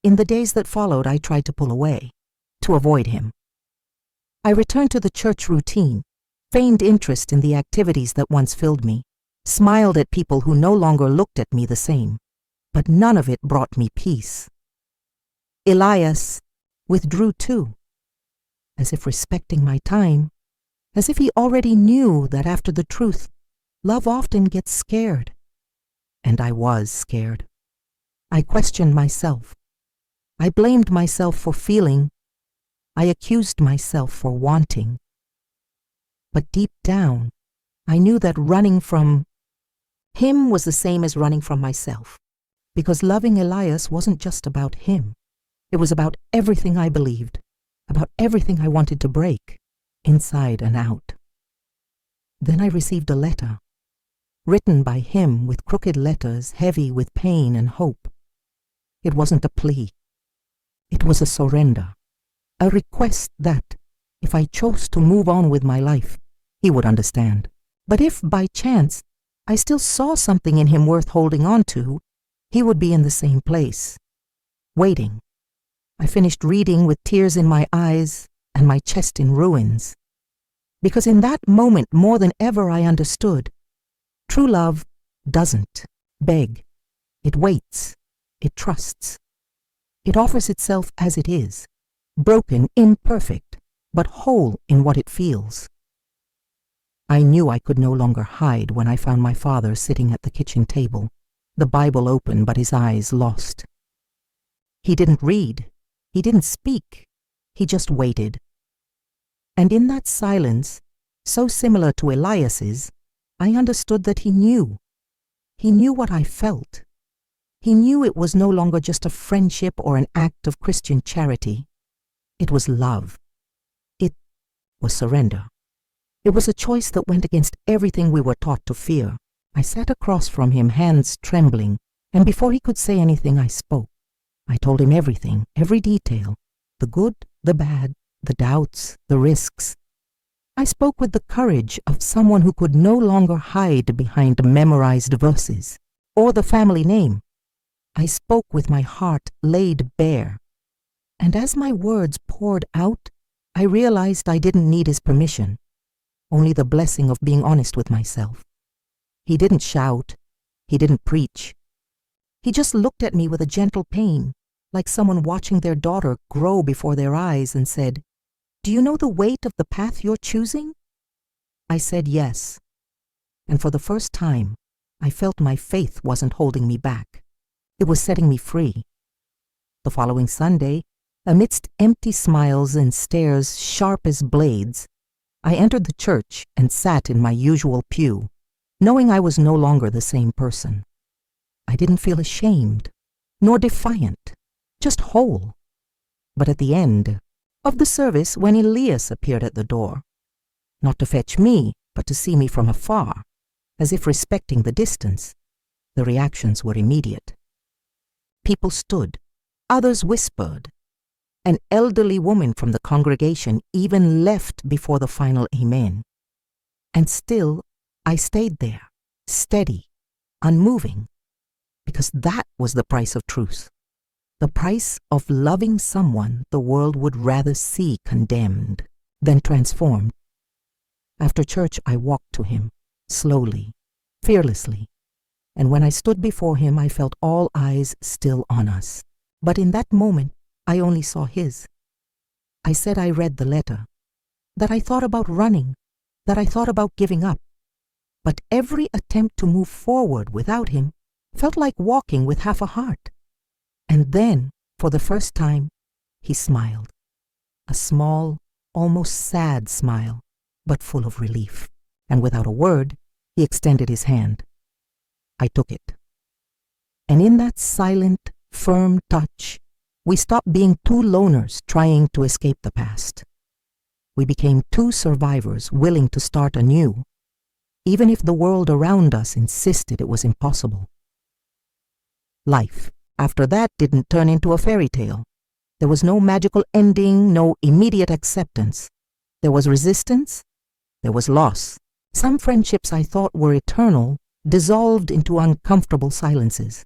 In the days that followed, I tried to pull away, to avoid him. I returned to the church routine, feigned interest in the activities that once filled me, smiled at people who no longer looked at me the same, but none of it brought me peace. Elias withdrew too, as if respecting my time, as if he already knew that after the truth, love often gets scared. And I was scared. I questioned myself. I blamed myself for feeling. I accused myself for wanting. But deep down, I knew that running from him was the same as running from myself, because loving Elias wasn't just about him. It was about everything I believed, about everything I wanted to break, inside and out. Then I received a letter, written by him with crooked letters heavy with pain and hope. It wasn't a plea. It was a surrender, a request that, if I chose to move on with my life, he would understand. But if, by chance, I still saw something in him worth holding on to, he would be in the same place, waiting. I finished reading with tears in my eyes and my chest in ruins, because in that moment, more than ever, I understood. True love doesn't beg. It waits. It trusts. It offers itself as it is, broken, imperfect, but whole in what it feels. I knew I could no longer hide when I found my father sitting at the kitchen table, the Bible open but his eyes lost. He didn't read. He didn't speak. He just waited. And in that silence, so similar to Elias's, I understood that he knew. He knew what I felt. He knew it was no longer just a friendship or an act of Christian charity. It was love. It was surrender. It was a choice that went against everything we were taught to fear. I sat across from him, hands trembling, and before he could say anything, I spoke. I told him everything, every detail, the good, the bad, the doubts, the risks. I spoke with the courage of someone who could no longer hide behind memorized verses or the family name. I spoke with my heart laid bare. And as my words poured out, I realized I didn't need his permission, only the blessing of being honest with myself. He didn't shout. He didn't preach. He just looked at me with a gentle pain, like someone watching their daughter grow before their eyes, and said, "Do you know the weight of the path you're choosing?" I said yes. And for the first time, I felt my faith wasn't holding me back. It was setting me free. The following Sunday, amidst empty smiles and stares sharp as blades, I entered the church and sat in my usual pew, knowing I was no longer the same person. I didn't feel ashamed, nor defiant, just whole. But at the end of the service, when Elias appeared at the door, not to fetch me, but to see me from afar, as if respecting the distance, the reactions were immediate. People stood, others whispered. An elderly woman from the congregation even left before the final amen. And still, I stayed there, steady, unmoving, because that was the price of truth, the price of loving someone the world would rather see condemned than transformed. After church, I walked to him, slowly, fearlessly, and when I stood before him, I felt all eyes still on us. But in that moment, I only saw his. I said I read the letter, that I thought about running, that I thought about giving up. But every attempt to move forward without him felt like walking with half a heart. And then, for the first time, he smiled. A small, almost sad smile, but full of relief. And without a word, he extended his hand. I took it. And in that silent, firm touch, we stopped being two loners trying to escape the past. We became two survivors willing to start anew, even if the world around us insisted it was impossible. Life, after that, didn't turn into a fairy tale. There was no magical ending, no immediate acceptance. There was resistance. There was loss. Some friendships I thought were eternal dissolved into uncomfortable silences.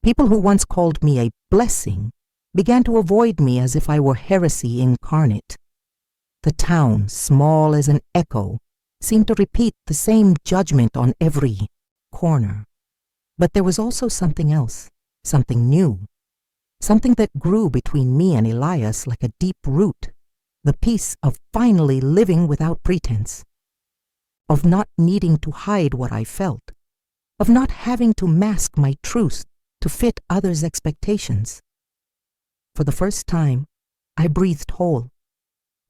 People who once called me a blessing began to avoid me as if I were heresy incarnate. The town, small as an echo, seemed to repeat the same judgment on every corner. But there was also something else, something new, something that grew between me and Elias like a deep root, the peace of finally living without pretense, of not needing to hide what I felt, of not having to mask my truth to fit others' expectations. For the first time, I breathed whole.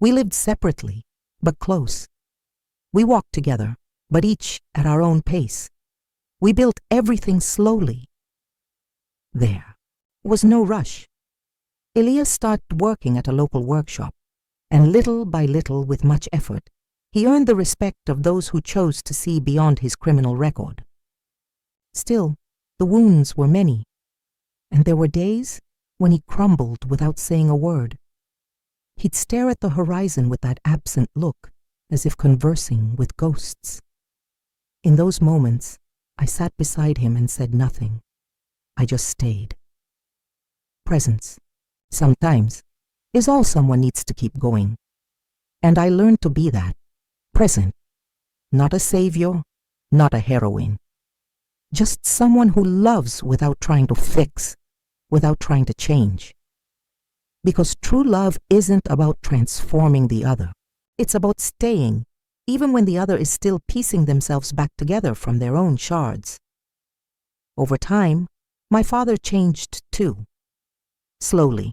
We lived separately, but close. We walked together, but each at our own pace. We built everything slowly. There was no rush. Elias started working at a local workshop, and little by little, with much effort, he earned the respect of those who chose to see beyond his criminal record. Still, the wounds were many, and there were days when he crumbled without saying a word. He'd stare at the horizon with that absent look, as if conversing with ghosts. In those moments, I sat beside him and said nothing. I just stayed. Presence, sometimes, is all someone needs to keep going. And I learned to be that, present, not a savior, not a heroine. Just someone who loves without trying to fix, without trying to change. Because true love isn't about transforming the other. It's about staying, even when the other is still piecing themselves back together from their own shards. Over time, my father changed too. Slowly,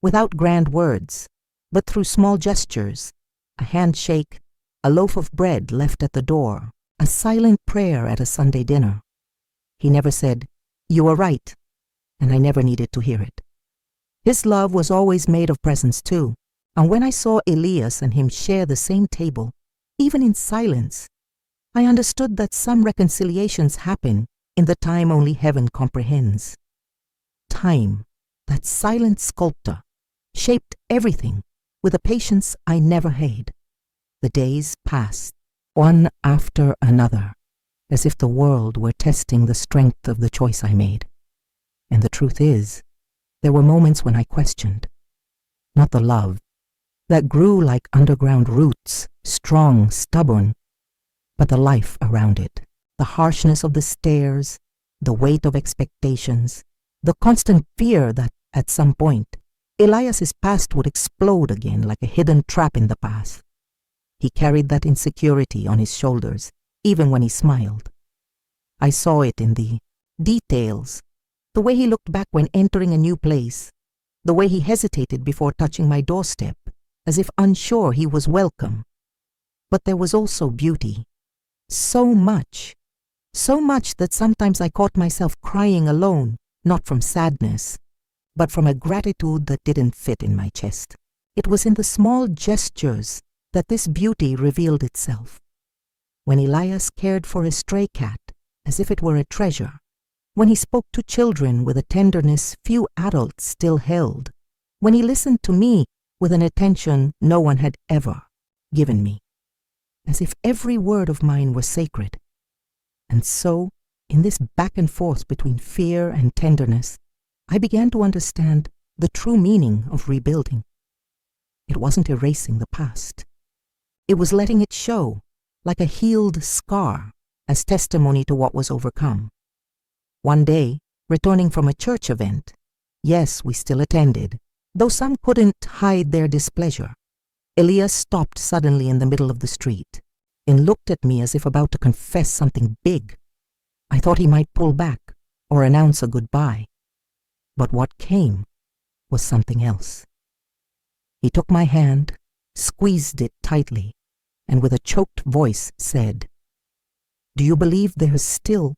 without grand words, but through small gestures, a handshake, a loaf of bread left at the door, a silent prayer at a Sunday dinner. He never said, "You are right," and I never needed to hear it. His love was always made of presence too, and when I saw Elias and him share the same table, even in silence, I understood that some reconciliations happen in the time only heaven comprehends. Time, that silent sculptor, shaped everything with a patience I never had. The days passed, one after another, as if the world were testing the strength of the choice I made. And the truth is, there were moments when I questioned, not the love that grew like underground roots, strong, stubborn, but the life around it, the harshness of the stares, the weight of expectations, the constant fear that, at some point, Elias's past would explode again like a hidden trap in the path. He carried that insecurity on his shoulders, even when he smiled. I saw it in the details, the way he looked back when entering a new place, the way he hesitated before touching my doorstep, as if unsure he was welcome. But there was also beauty. So much that sometimes I caught myself crying alone, not from sadness, but from a gratitude that didn't fit in my chest. It was in the small gestures that this beauty revealed itself. When Elias cared for a stray cat as if it were a treasure, when he spoke to children with a tenderness few adults still held, when he listened to me with an attention no one had ever given me, as if every word of mine were sacred. And so, in this back and forth between fear and tenderness, I began to understand the true meaning of rebuilding. It wasn't erasing the past. It was letting it show, like a healed scar, as testimony to what was overcome. One day, returning from a church event, yes, we still attended, though some couldn't hide their displeasure, Elias stopped suddenly in the middle of the street and looked at me as if about to confess something big. I thought he might pull back or announce a goodbye. But what came was something else. He took my hand, squeezed it tightly, and with a choked voice said, "Do you believe there's still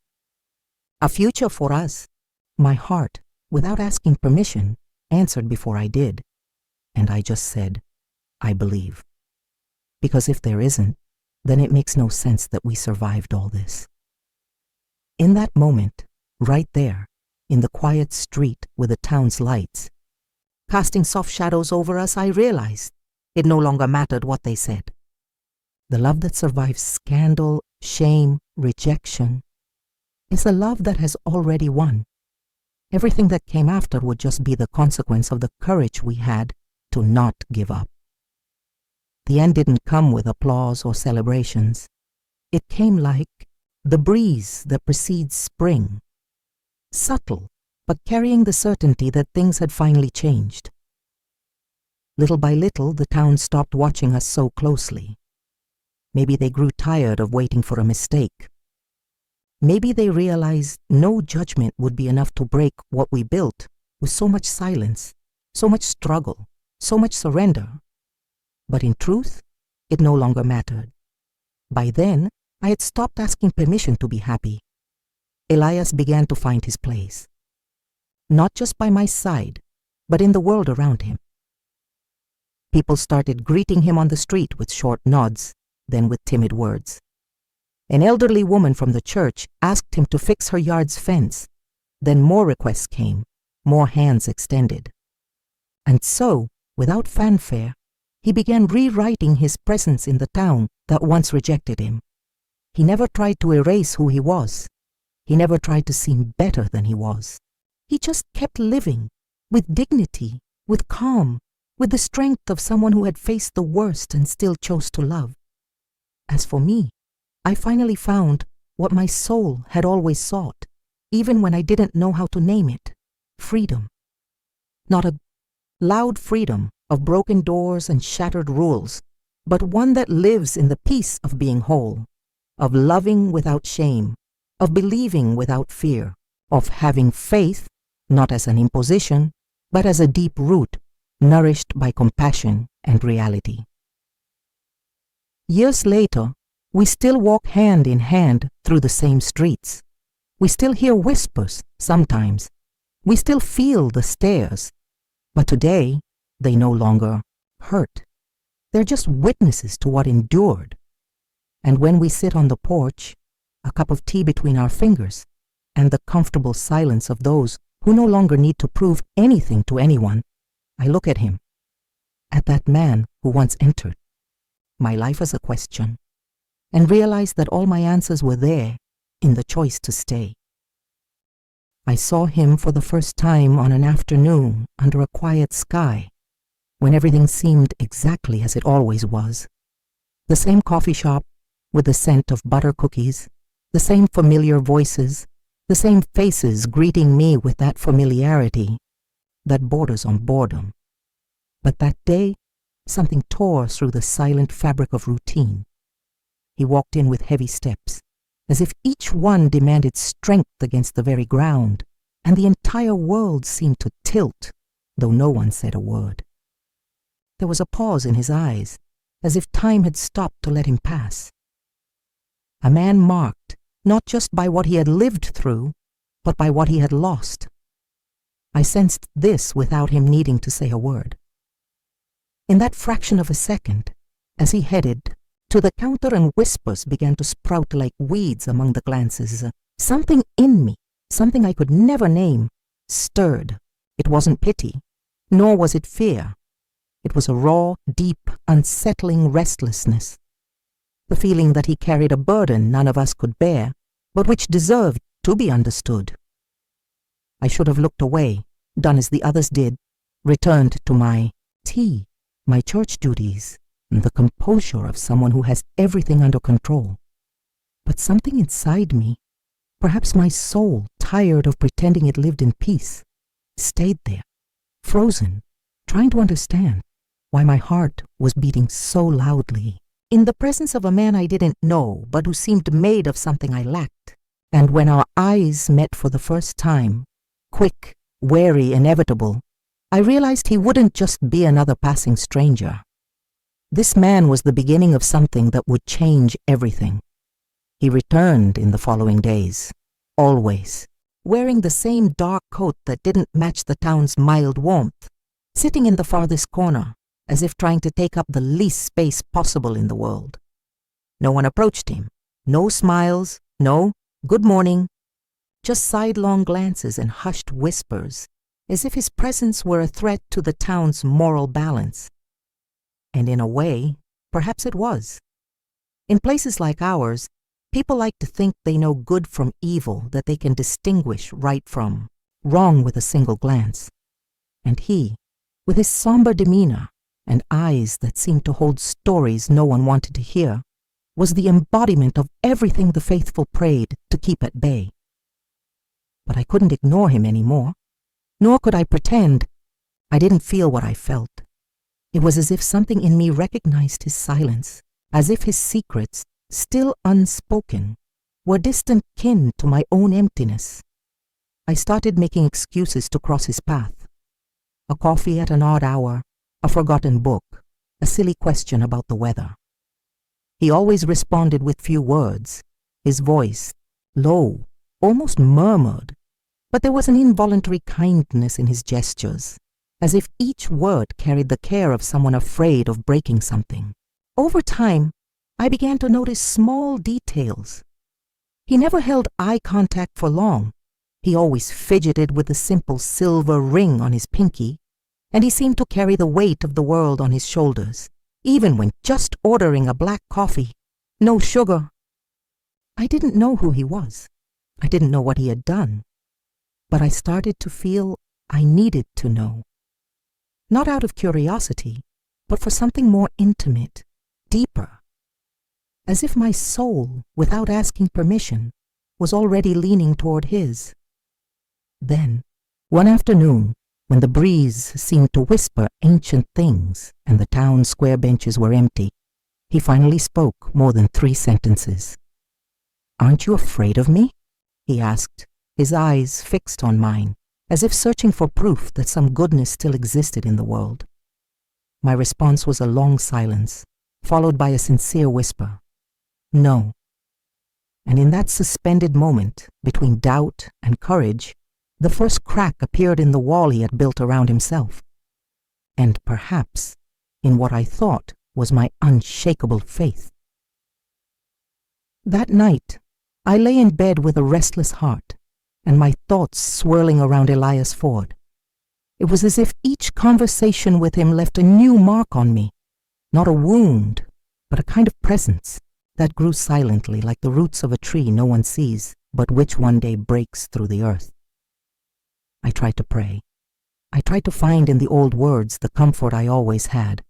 a future for us?" My heart, without asking permission, answered before I did, and I just said, "I believe." Because if there isn't, then it makes no sense that we survived all this. In that moment, right there, in the quiet street with the town's lights, casting soft shadows over us, I realized it no longer mattered what they said. The love that survives scandal, shame, rejection, is a love that has already won. Everything that came after would just be the consequence of the courage we had to not give up. The end didn't come with applause or celebrations. It came like the breeze that precedes spring, subtle, but carrying the certainty that things had finally changed. Little by little, the town stopped watching us so closely. Maybe they grew tired of waiting for a mistake. Maybe they realized no judgment would be enough to break what we built with so much silence, so much struggle, so much surrender. But in truth, it no longer mattered. By then, I had stopped asking permission to be happy. Elias began to find his place. Not just by my side, but in the world around him. People started greeting him on the street with short nods, then with timid words. An elderly woman from the church asked him to fix her yard's fence. Then more requests came, more hands extended. And so, without fanfare, he began rewriting his presence in the town that once rejected him. He never tried to erase who he was. He never tried to seem better than he was. He just kept living, with dignity, with calm, with the strength of someone who had faced the worst and still chose to love. As for me, I finally found what my soul had always sought, even when I didn't know how to name it: freedom. Not a loud freedom of broken doors and shattered rules, but one that lives in the peace of being whole, of loving without shame, of believing without fear, of having faith, not as an imposition, but as a deep root, nourished by compassion and reality. Years later, we still walk hand in hand through the same streets. We still hear whispers sometimes. We still feel the stares. But today, they no longer hurt. They're just witnesses to what endured. And when we sit on the porch, a cup of tea between our fingers, and the comfortable silence of those who no longer need to prove anything to anyone, I look at him, at that man who once entered my life as a question, and realize that all my answers were there in the choice to stay. I saw him for the first time on an afternoon under a quiet sky, when everything seemed exactly as it always was. The same coffee shop with the scent of butter cookies, the same familiar voices, the same faces greeting me with that familiarity that borders on boredom. But that day, something tore through the silent fabric of routine. He walked in with heavy steps, as if each one demanded strength against the very ground, and the entire world seemed to tilt, though no one said a word. There was a pause in his eyes, as if time had stopped to let him pass. A man marked not just by what he had lived through, but by what he had lost. I sensed this without him needing to say a word. In that fraction of a second, as he headed to the counter and whispers began to sprout like weeds among the glances, something in me, something I could never name, stirred. It wasn't pity, nor was it fear. It was a raw, deep, unsettling restlessness. The feeling that he carried a burden none of us could bear, but which deserved to be understood. I should have looked away, done as the others did, returned to my tea, my church duties, and the composure of someone who has everything under control. But something inside me, perhaps my soul, tired of pretending it lived in peace, stayed there, frozen, trying to understand why my heart was beating so loudly, in the presence of a man I didn't know, but who seemed made of something I lacked. And when our eyes met for the first time, quick, wary, inevitable, I realized he wouldn't just be another passing stranger. This man was the beginning of something that would change everything. He returned in the following days, always, wearing the same dark coat that didn't match the town's mild warmth, sitting in the farthest corner, as if trying to take up the least space possible in the world. No one approached him, no smiles, no good morning, just sidelong glances and hushed whispers, as if his presence were a threat to the town's moral balance. And in a way, perhaps it was. In places like ours, people like to think they know good from evil, that they can distinguish right from wrong with a single glance. And he, with his somber demeanor and eyes that seemed to hold stories no one wanted to hear, was the embodiment of everything the faithful prayed to keep at bay. But I couldn't ignore him anymore, nor could I pretend I didn't feel what I felt. It was as if something in me recognized his silence, as if his secrets, still unspoken, were distant kin to my own emptiness. I started making excuses to cross his path. A coffee at an odd hour, a forgotten book, a silly question about the weather. He always responded with few words, his voice low, almost murmured, but there was an involuntary kindness in his gestures, as if each word carried the care of someone afraid of breaking something. Over time, I began to notice small details. He never held eye contact for long. He always fidgeted with the simple silver ring on his pinky, and he seemed to carry the weight of the world on his shoulders, even when just ordering a black coffee, no sugar. I didn't know who he was. I didn't know what he had done. But I started to feel I needed to know. Not out of curiosity, but for something more intimate, deeper. As if my soul, without asking permission, was already leaning toward his. Then, one afternoon, when the breeze seemed to whisper ancient things and the town square benches were empty, he finally spoke more than 3 sentences. "Aren't you afraid of me?" he asked, his eyes fixed on mine, as if searching for proof that some goodness still existed in the world. My response was a long silence, followed by a sincere whisper, "No." And in that suspended moment, between doubt and courage, the first crack appeared in the wall he had built around himself. And perhaps in what I thought was my unshakable faith. That night, I lay in bed with a restless heart, and my thoughts swirling around Elias Ford. It was as if each conversation with him left a new mark on me, not a wound, but a kind of presence that grew silently like the roots of a tree no one sees, but which one day breaks through the earth. I tried to pray. I tried to find in the old words the comfort I always had,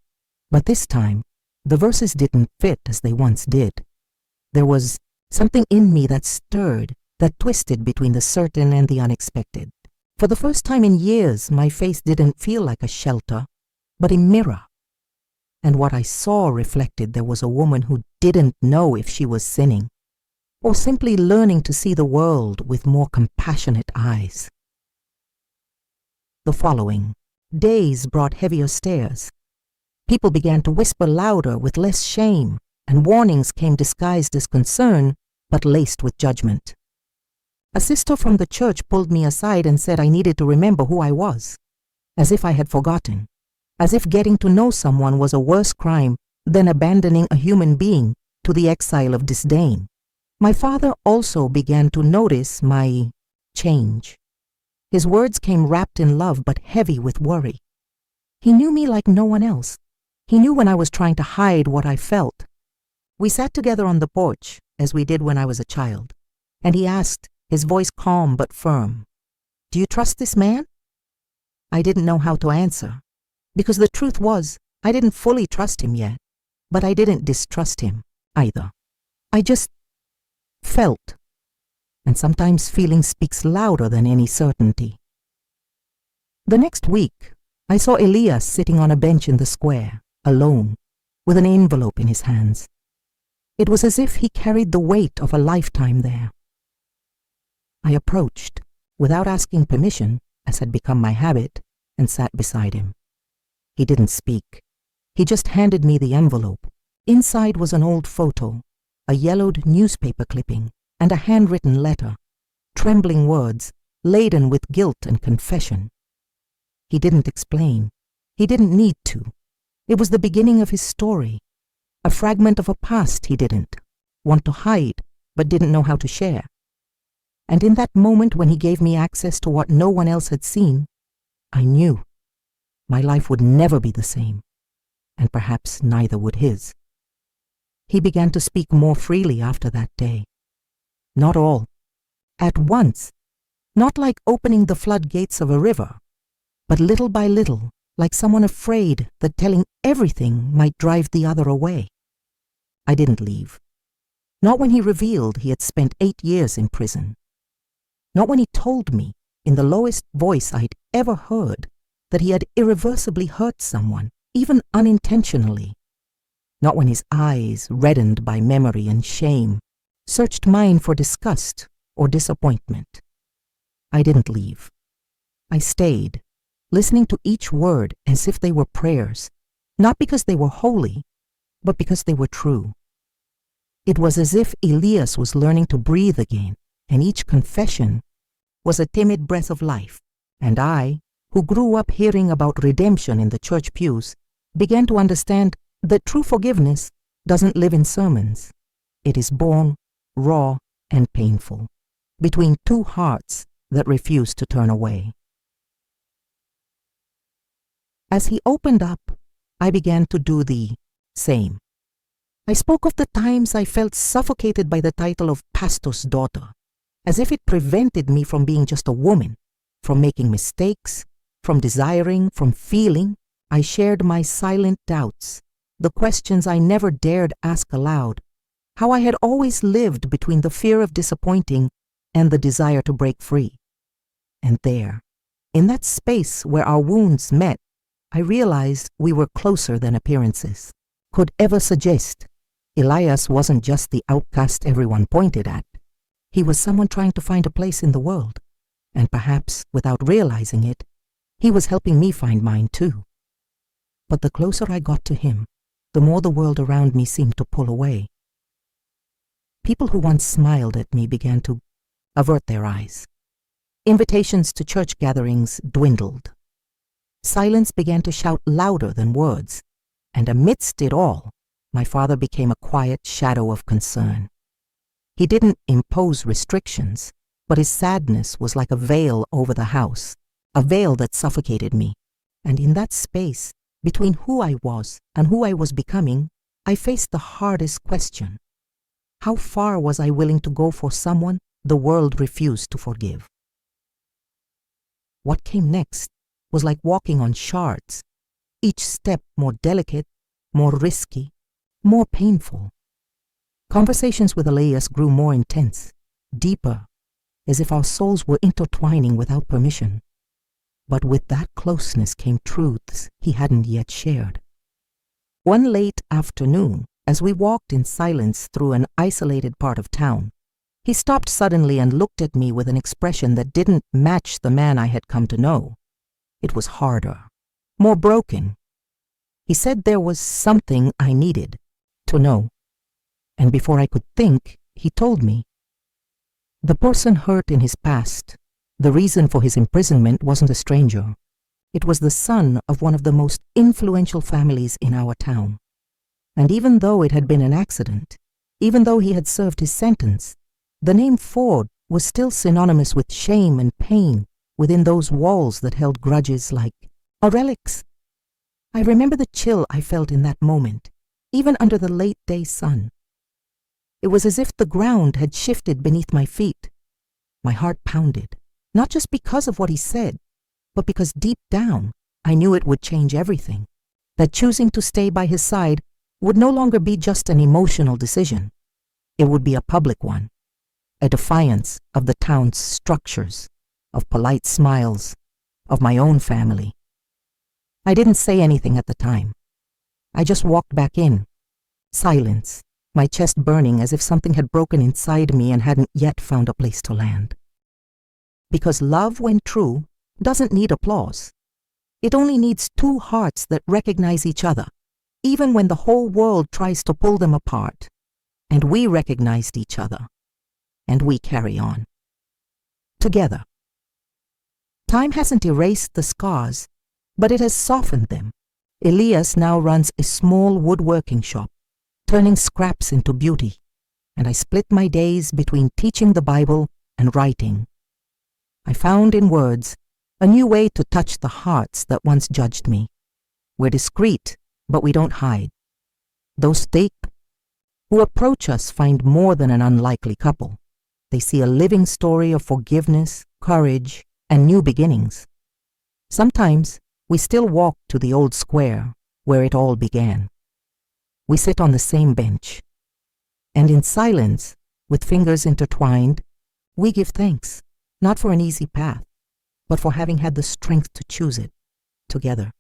but this time the verses didn't fit as they once did. There was something in me that stirred, that twisted between the certain and the unexpected. For the first time in years, my face didn't feel like a shelter, but a mirror. And what I saw reflected there was a woman who didn't know if she was sinning, or simply learning to see the world with more compassionate eyes. The following days brought heavier stares. People began to whisper louder with less shame, and warnings came disguised as concern, but laced with judgment. A sister from the church pulled me aside and said I needed to remember who I was, as if I had forgotten, as if getting to know someone was a worse crime than abandoning a human being to the exile of disdain. My father also began to notice my change. His words came wrapped in love but heavy with worry. He knew me like no one else. He knew when I was trying to hide what I felt. We sat together on the porch, as we did when I was a child, and he asked, his voice calm but firm, "Do you trust this man?" I didn't know how to answer, because the truth was, I didn't fully trust him yet, but I didn't distrust him either. I just felt, and sometimes feeling speaks louder than any certainty. The next week, I saw Elias sitting on a bench in the square, alone, with an envelope in his hands. It was as if he carried the weight of a lifetime there. I approached, without asking permission, as had become my habit, and sat beside him. He didn't speak. He just handed me the envelope. Inside was an old photo, a yellowed newspaper clipping, and a handwritten letter, trembling words, laden with guilt and confession. He didn't explain. He didn't need to. It was the beginning of his story, a fragment of a past he didn't want to hide, but didn't know how to share. And in that moment when he gave me access to what no one else had seen, I knew my life would never be the same, and perhaps neither would his. He began to speak more freely after that day. Not all. At once, Not like opening the floodgates of a river, but little by little, like someone afraid that telling everything might drive the other away. I didn't leave. Not when he revealed he had spent 8 years in prison. Not when he told me, in the lowest voice I'd ever heard, that he had irreversibly hurt someone, even unintentionally. Not when his eyes, reddened by memory and shame, searched mine for disgust or disappointment. I didn't leave. I stayed, listening to each word as if they were prayers, not because they were holy, but because they were true. It was as if Elias was learning to breathe again, and each confession was a timid breath of life, and I, who grew up hearing about redemption in the church pews, began to understand that true forgiveness doesn't live in sermons. It is born, raw, and painful, between two hearts that refuse to turn away. As he opened up, I began to do the same. I spoke of the times I felt suffocated by the title of pastor's daughter, as if it prevented me from being just a woman, from making mistakes, from desiring, from feeling. I shared my silent doubts, the questions I never dared ask aloud, how I had always lived between the fear of disappointing and the desire to break free. And there, in that space where our wounds met, I realized we were closer than appearances could ever suggest. Elias wasn't just the outcast everyone pointed at. He was someone trying to find a place in the world, and perhaps, without realizing it, he was helping me find mine too. But the closer I got to him, the more the world around me seemed to pull away. People who once smiled at me began to avert their eyes. Invitations to church gatherings dwindled. Silence began to shout louder than words, and amidst it all, my father became a quiet shadow of concern. He didn't impose restrictions, but his sadness was like a veil over the house, a veil that suffocated me. And in that space, between who I was and who I was becoming, I faced the hardest question. How far was I willing to go for someone the world refused to forgive? What came next was like walking on shards, each step more delicate, more risky, more painful. Conversations with Elias grew more intense, deeper, as if our souls were intertwining without permission. But with that closeness came truths he hadn't yet shared. One late afternoon, as we walked in silence through an isolated part of town, he stopped suddenly and looked at me with an expression that didn't match the man I had come to know. It was harder, more broken. He said there was something I needed to know. And before I could think, he told me. The person hurt in his past, the reason for his imprisonment, wasn't a stranger. It was the son of one of the most influential families in our town. And even though it had been an accident, even though he had served his sentence, the name Ford was still synonymous with shame and pain within those walls that held grudges like relics. I remember the chill I felt in that moment, even under the late day sun. It was as if the ground had shifted beneath my feet. My heart pounded, not just because of what he said, but because deep down I knew it would change everything, that choosing to stay by his side would no longer be just an emotional decision. It would be a public one, a defiance of the town's structures, of polite smiles, of my own family. I didn't say anything at the time. I just walked back in. Silence, my chest burning as if something had broken inside me and hadn't yet found a place to land. Because love, when true, doesn't need applause. It only needs two hearts that recognize each other, even when the whole world tries to pull them apart. And we recognized each other. And we carry on. Together. Time hasn't erased the scars, but it has softened them. Elias now runs a small woodworking shop, turning scraps into beauty, and I split my days between teaching the Bible and writing. I found in words a new way to touch the hearts that once judged me. We're discreet, but we don't hide. Those who approach us find more than an unlikely couple. They see a living story of forgiveness, courage, and new beginnings. Sometimes we still walk to the old square where it all began. We sit on the same bench, and in silence, with fingers intertwined, we give thanks, not for an easy path, but for having had the strength to choose it together.